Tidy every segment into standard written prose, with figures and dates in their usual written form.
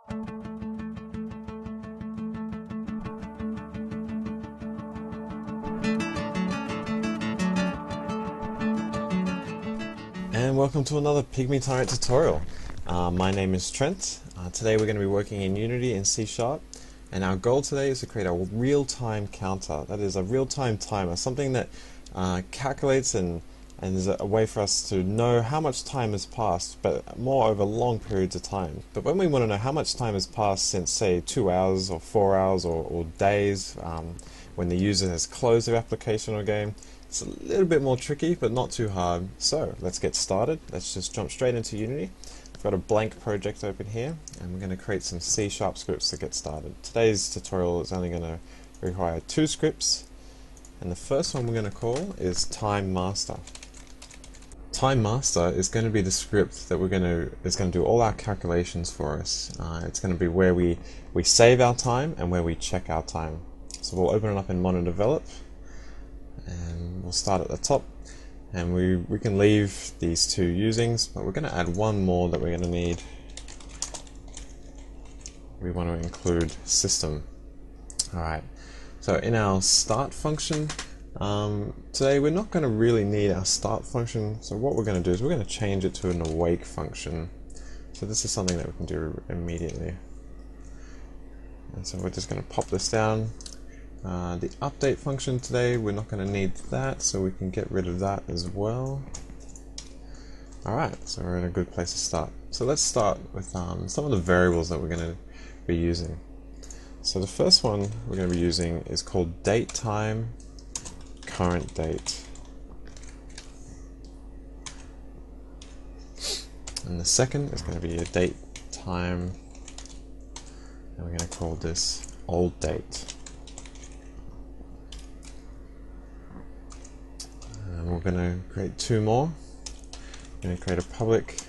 And welcome to another Pygmy Tyrant tutorial. My name is Trent. Today we're going to be working in Unity and C#, and our goal today is to create a real-time counter. That is a real-time timer, something that calculates and is a way for us to know how much time has passed, but more over long periods of time. But when we want to know how much time has passed since, say, 2 hours or 4 hours or days, when the user has closed their application or game, it's a little bit more tricky, but not too hard. So let's get started. Let's just jump straight into Unity. I've got a blank project open here, and we're going to create some C# scripts to get started. Today's tutorial is only going to require 2 scripts, and the first one we're going to call is TimeMaster. TimeMaster is going to be the script that is going to do all our calculations for us. It's going to be where we save our time and where we check our time. So we'll open it up in MonoDevelop, and we'll start at the top, and we can leave these 2 usings, but we're going to add one more that we're going to need. We want to include system. Alright, so in our start function, today we're not going to really need our start function, so what we're going to do is we're going to change it to an awake function. So this is something that we can do immediately. And so we're just going to pop this down. The update function today, we're not going to need that, so we can get rid of that as well. Alright, so we're in a good place to start. So let's start with some of the variables that we're going to be using. So the first one we're going to be using is called datetime current date. And the second is going to be a date time, and we're going to call this old date. And we're going to create 2 more. We're going to create a public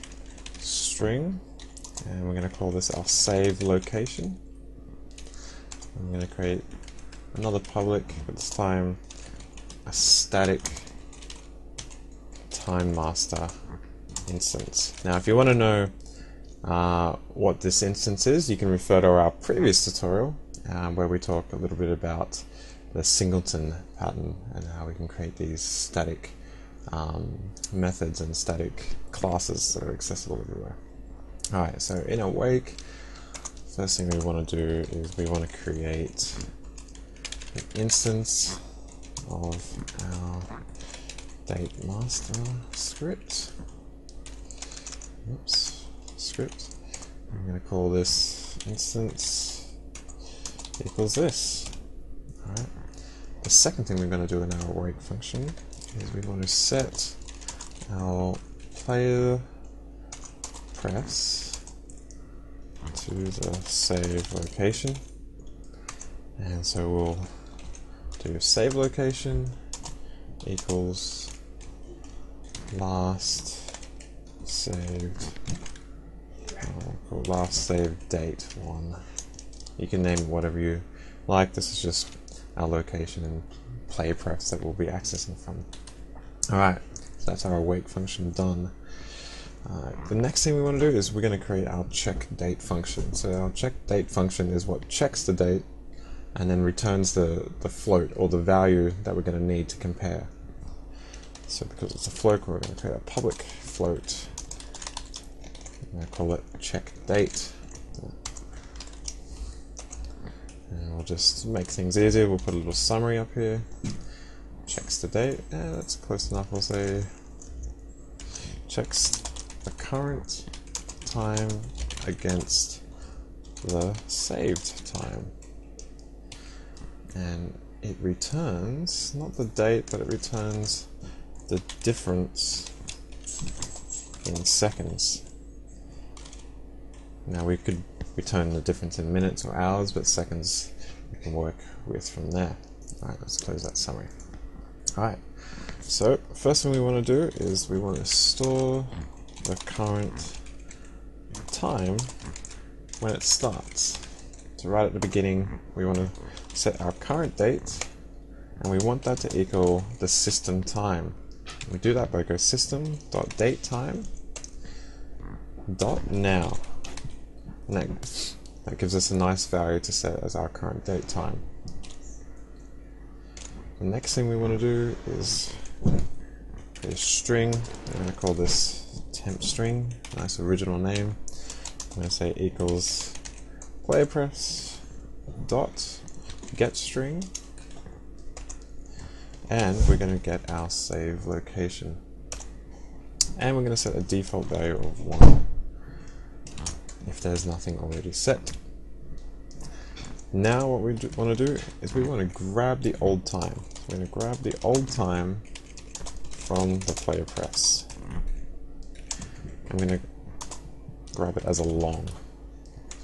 string, and we're going to call this our save location. I'm going to create another public, but this time a static TimeMaster instance. Now if you want to know what this instance is, you can refer to our previous tutorial where we talk a little bit about the singleton pattern and how we can create these static methods and static classes that are accessible everywhere. Alright, so in awake, first thing we want to do is we want to create an instance of our datemaster script. Script. I'm going to call this instance equals this. Alright. The second thing we're going to do in our awake function is we want to set our player press to the save location, and so we'll do save location equals last saved, call last saved date 1. You can name it whatever you like. This is just our location and player prefs that we'll be accessing from. Alright, so that's our awake function done. The next thing we want to do is we're going to create our check date function. So our check date function is what checks the date and then returns the float or the value that we're going to need to compare. So because it's a float, we're going to create a public float. I'm going to call it check date. And we'll just make things easier. We'll put a little summary up here. Checks the date. Yeah, that's close enough. We'll say checks the current time against the saved time. And it returns, not the date, but it returns the difference in seconds. Now we could return the difference in minutes or hours, but seconds we can work with from there. Alright, let's close that summary. Alright, so first thing we want to do is we want to store the current time when it starts. So right at the beginning we want to set our current date, and we want that to equal the system time. We do that by go system.datetime.now. That gives us a nice value to set as our current date time. The next thing we want to do is create a string. I'm going to call this temp string, nice original name. I'm going to say equals playerpress dot get string, and we're going to get our save location, and we're going to set a default value of 1 if there's nothing already set. Now what we want to do is we want to grab the old time. So we're going to grab the old time from the player press. I'm going to grab it as a long.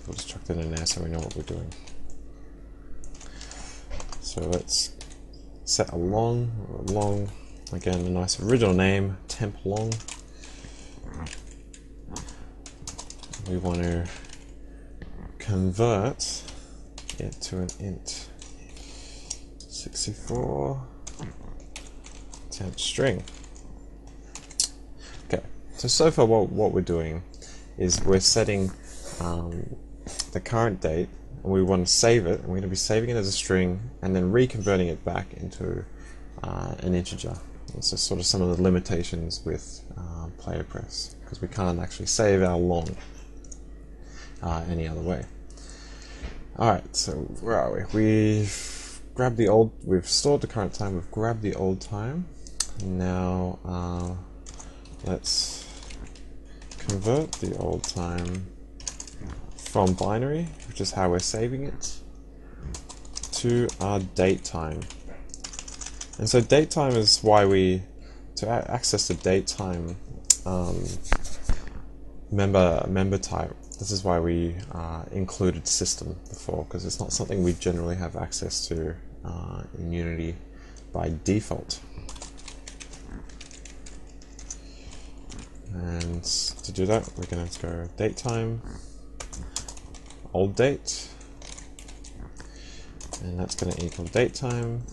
We'll just chuck that in there so we know what we're doing. So let's set a long, again a nice original name, temp long. We want to convert it to an int 64 temp string. Okay, so far what we're doing is we're setting the current date, and we want to save it, and we're going to be saving it as a string and then reconverting it back into an integer. This is sort of some of the limitations with player press, because we can't actually save our long any other way. Alright, so where are we? We've stored the current time, we've grabbed the old time. Now let's convert the old time from binary, which is how we're saving it, to our date time. And so date time is why to access the date time member type, this is why we included system before, because it's not something we generally have access to in Unity by default. And to do that, we're going to go date time, old date, and that's going to equal date time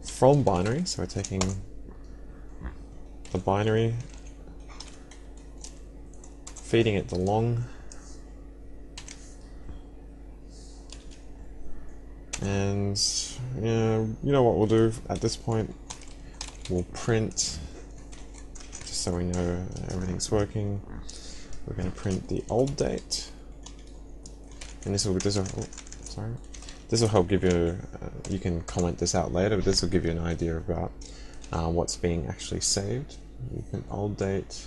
from binary. So we're taking the binary, feeding it the long, and you know what we'll do at this point, we'll print, just so we know everything's working, we're going to print the old date, and this will help give you, you can comment this out later, but this will give you an idea about what's being actually saved. You can old date,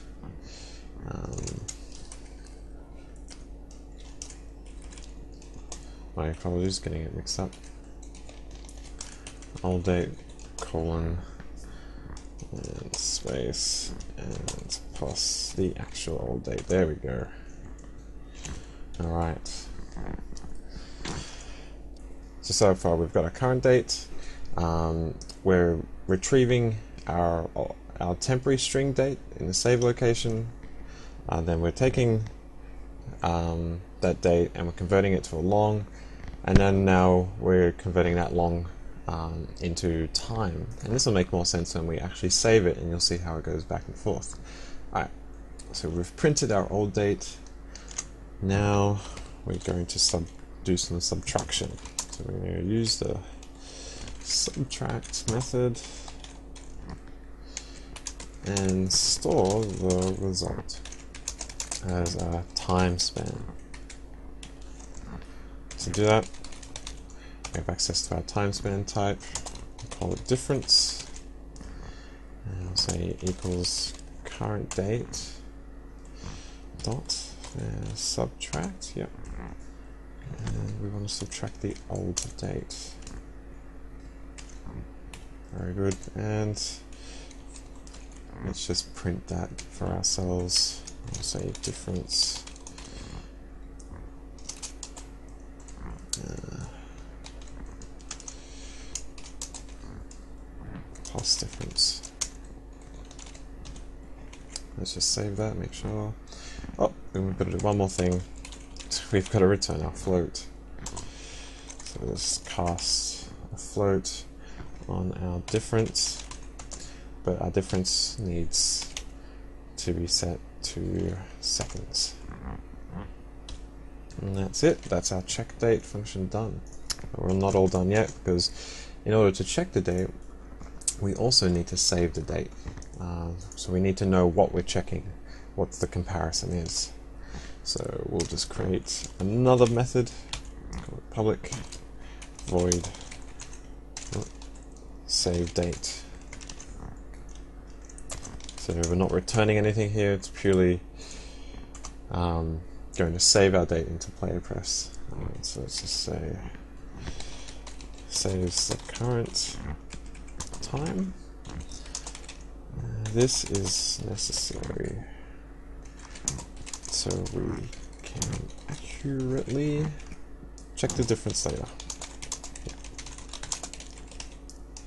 my apologies, getting it mixed up. Old date, colon, and space, and plus the actual old date. There we go. Alright. So far we've got our current date. We're retrieving our temporary string date in the save location. Then we're taking that date and we're converting it to a long, and then now we're converting that long into time. And this will make more sense when we actually save it, and you'll see how it goes back and forth. Alright, so we've printed our old date. Now we're going to do some subtraction. So we're going to use the subtract method and store the result as a time span. To do that, we have access to our time span type. We'll call it difference, and we'll say equals current date dot subtract. Yep. And we want to subtract the old date. Very good. And let's just print that for ourselves. We'll say difference plus difference. Let's just save that, make sure. Oh, and we've got to do one more thing. We've got to return our float. So let's cast a float on our difference, but our difference needs to be set to seconds. And that's it. That's our check date function done. We're not all done yet, because in order to check the date, we also need to save the date. So we need to know what we're checking, what the comparison is. So we'll just create another method, call it public void save date. So we're not returning anything here, it's purely going to save our date into player press. So let's just say saves the current time. This is necessary so we can accurately check the difference later. Yeah.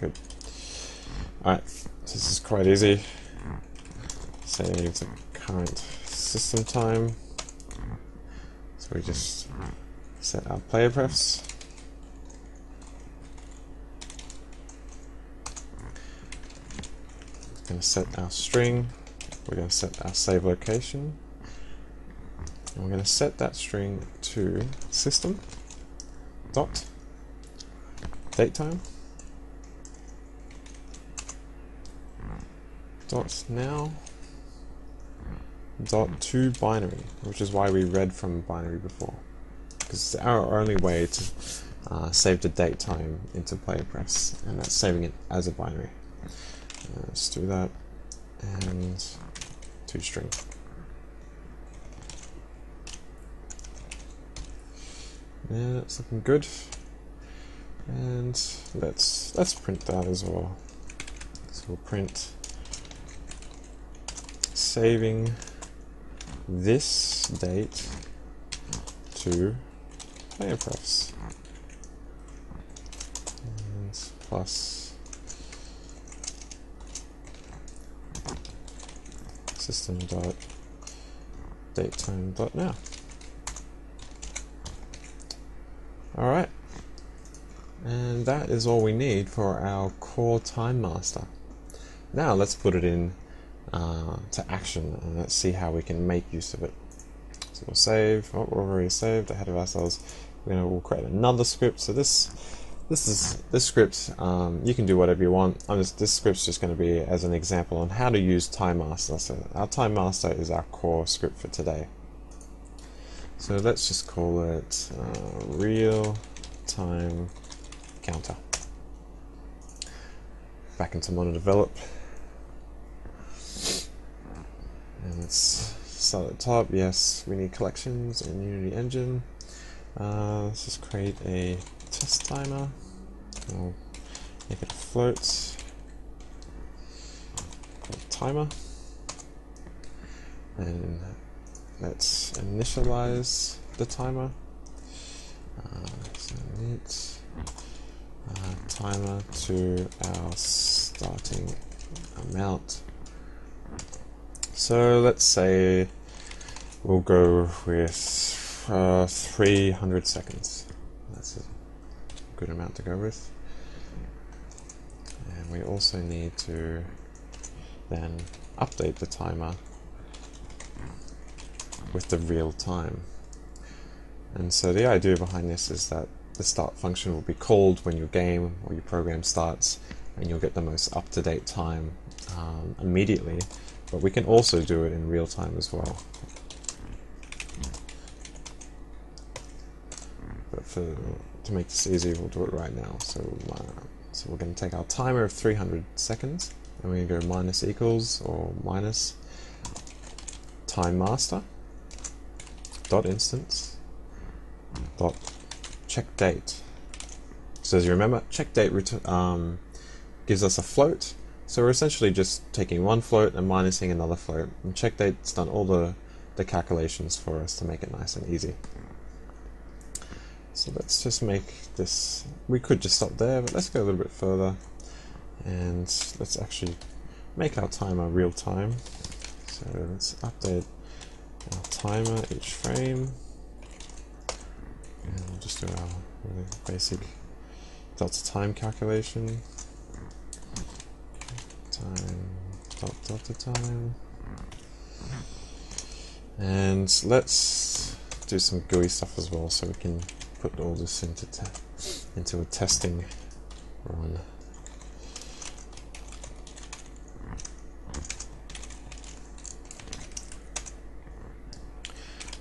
Good. Alright, this is quite easy. Save the current system time. So we just set our player prefs. We're going to set our string. We're going to set our save location. And we're going to set that string to system dot datetime dot now dot to binary, which is why we read from binary before, because it's our only way to save the date time into player press, and that's saving it as a binary. Let's do that, and to string. Yeah, that's looking good. And let's print that as well. So we'll print saving this date to player prefs, and plus system dot datetime dot now. All right, and that is all we need for our core TimeMaster. Now let's put it in to action, and let's see how we can make use of it. So we'll save. Oh, we're already saved ahead of ourselves. We'll create another script. So this script, you can do whatever you want. This script's just going to be as an example on how to use TimeMaster. So our TimeMaster is our core script for today. So let's just call it real time counter. Back into mono develop. And let's start at the top. Yes, we need collections in Unity Engine. Let's just create a test timer. We'll make it a float. Timer. And let's initialize the timer. So init timer to our starting amount. So let's say we'll go with 300 seconds. That's a good amount to go with. And we also need to then update the timer with the real time. And so the idea behind this is that the start function will be called when your game or your program starts, and you'll get the most up-to-date time immediately. But we can also do it in real time as well. But to make this easy, we'll do it right now. So we're going to take our timer of 300 seconds, and we're going to go minus equals or minus TimeMaster dot instance dot check date. So as you remember, check date gives us a float. So we're essentially just taking one float and minusing another float. And check date's done all the calculations for us to make it nice and easy. So let's just make this, we could just stop there, but let's go a little bit further. And let's actually make our timer real time. So let's update our timer each frame. And we'll just do our really basic delta time calculation. Time dot delta time. And let's do some GUI stuff as well, so we can put all this into a testing run.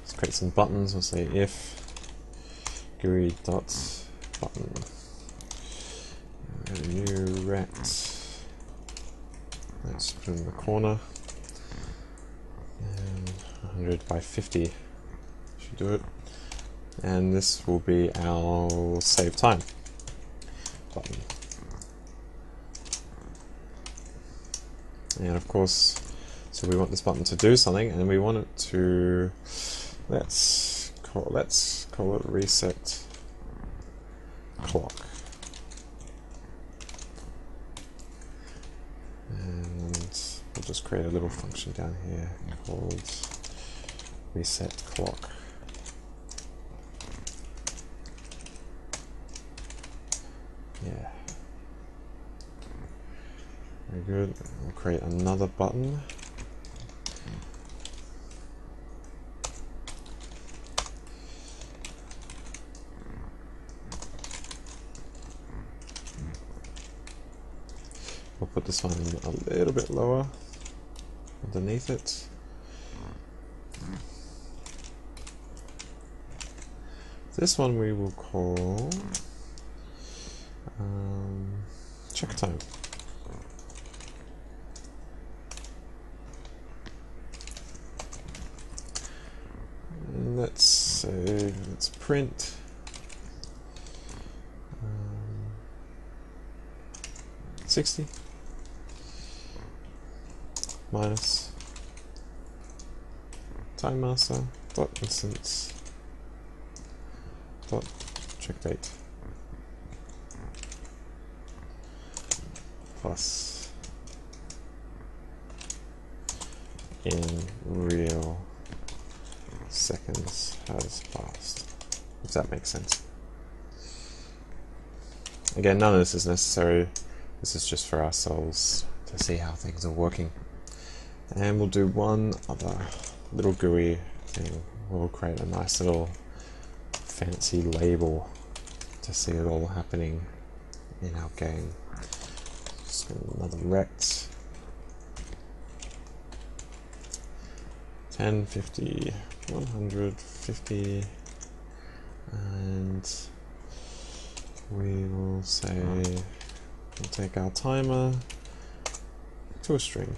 Let's create some buttons. We'll say if GUI dot button, new rect. Let's put it in the corner, and 100 by 50 should do it. And this will be our save time button. And of course, so we want this button to do something, and we want it to let's call it reset clock. We'll just create a little function down here called reset clock. Yeah. Very good. We'll create another button. We'll put this one a little bit lower underneath it. This one we will call check time. And let's print 60 minus TimeMaster dot instance dot check date plus in real seconds has passed, if that makes sense. Again, none of this is necessary. This is just for ourselves to see how things are working. And we'll do one other little GUI thing. We'll create a nice little fancy label to see it all happening in our game. Just another rect. 10, 50, 150, and we will say we'll take our timer to a string.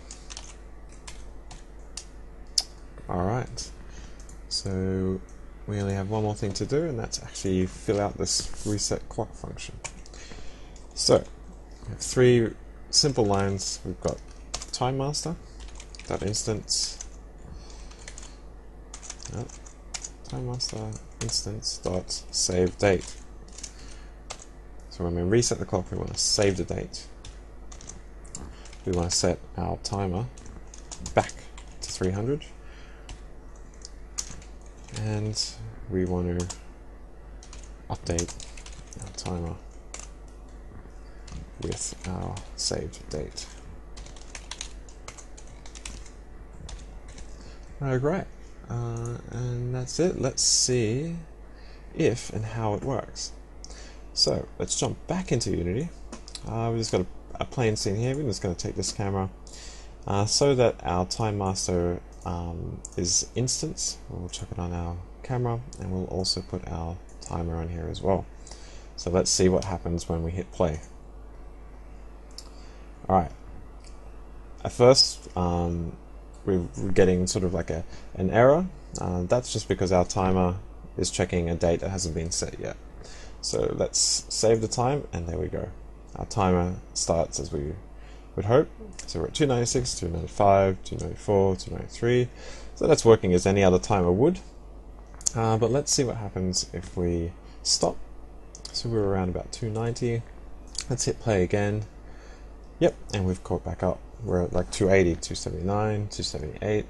Alright, so we only have one more thing to do, and that's actually fill out this reset clock function. So we have three simple lines. We've got TimeMaster dot instance TimeMaster instance dot save date. So when we reset the clock, we want to save the date. We want to set our timer back to 300, and we want to update our timer with our saved date. Great. And that's it. Let's see if and how it works. So let's jump back into Unity. We've just got a plain scene here. We're just going to take this camera so that our TimeMaster is instance. We'll chuck it on our camera, and we'll also put our timer on here as well. So let's see what happens when we hit play. Alright. At first, we're getting sort of like an error. That's just because our timer is checking a date that hasn't been set yet. So let's save the time, and there we go. Our timer starts as we would hope. So we're at 296, 295, 294, 293. So that's working as any other timer would. But let's see what happens if we stop. So we're around about 290. Let's hit play again. Yep, and we've caught back up. We're at like 280, 279, 278,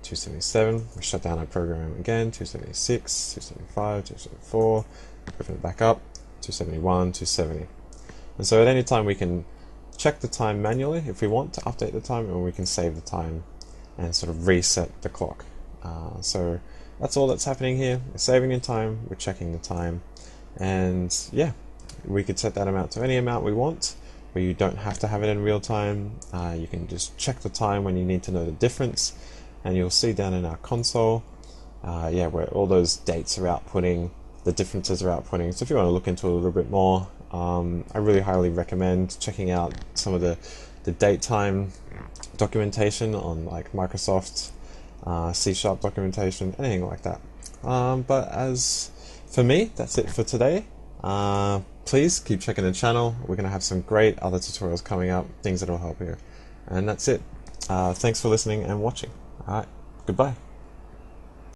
277. We shut down our program again. 276, 275, 274. Open it back up. 271, 270. And so at any time we can check the time manually if we want to update the time, or we can save the time and sort of reset the clock. So that's all that's happening here. We're saving the time, we're checking the time, and yeah, we could set that amount to any amount we want, where you don't have to have it in real time. You can just check the time when you need to know the difference, and you'll see down in our console, yeah, where all those dates are outputting, the differences are outputting. So if you want to look into it a little bit more, I really highly recommend checking out some of the date time documentation on like Microsoft, C# documentation, anything like that. But as for me, that's it for today. Please keep checking the channel. We're going to have some great other tutorials coming up, things that will help you. And that's it. Thanks for listening and watching. Alright, goodbye.